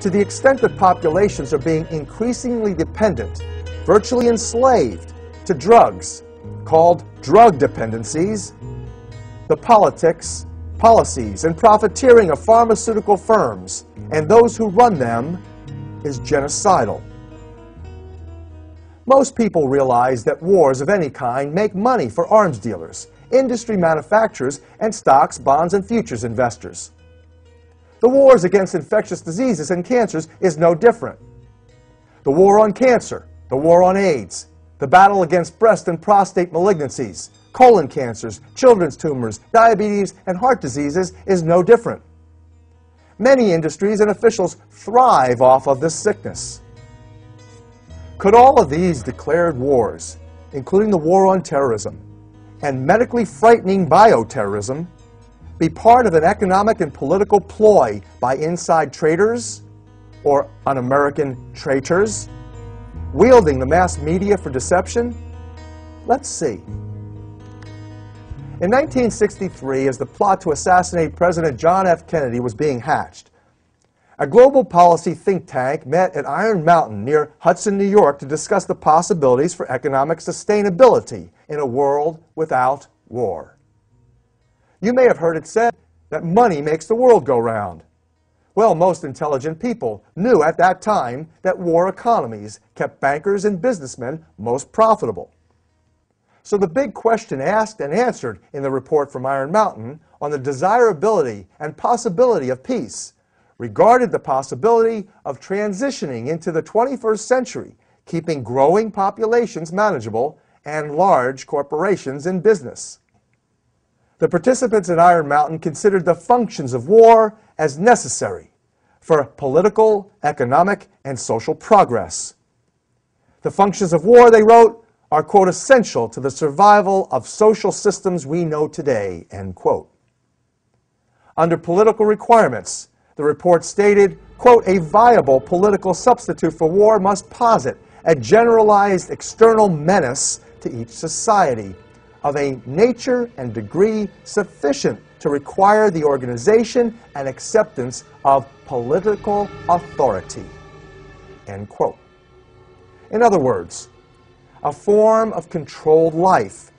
To the extent that populations are being increasingly dependent, virtually enslaved, to drugs, called drug dependencies, the politics, policies, and profiteering of pharmaceutical firms and those who run them is genocidal. Most people realize that wars of any kind make money for arms dealers, industry manufacturers, and stocks, bonds, and futures investors. The wars against infectious diseases and cancers is no different. The war on cancer, the war on AIDS, the battle against breast and prostate malignancies, colon cancers, children's tumors, diabetes, and heart diseases is no different. Many industries and officials thrive off of this sickness. Could all of these declared wars, including the war on terrorism and medically frightening bioterrorism, be part of an economic and political ploy by inside traders or un-American traitors, wielding the mass media for deception? Let's see. In 1963, as the plot to assassinate President John F. Kennedy was being hatched, a global policy think tank met at Iron Mountain near Hudson, New York to discuss the possibilities for economic sustainability in a world without war. You may have heard it said that money makes the world go round. Well, most intelligent people knew at that time that war economies kept bankers and businessmen most profitable. So the big question asked and answered in the report from Iron Mountain on the desirability and possibility of peace regarded the possibility of transitioning into the 21st century, keeping growing populations manageable and large corporations in business. The participants at Iron Mountain considered the functions of war as necessary for political, economic, and social progress. The functions of war, they wrote, are, quote, essential to the survival of social systems we know today, end quote. Under political requirements, the report stated, quote, a viable political substitute for war must posit a generalized external menace to each society of a nature and degree sufficient to require the organization and acceptance of political authority, end quote. In other words, a form of controlled life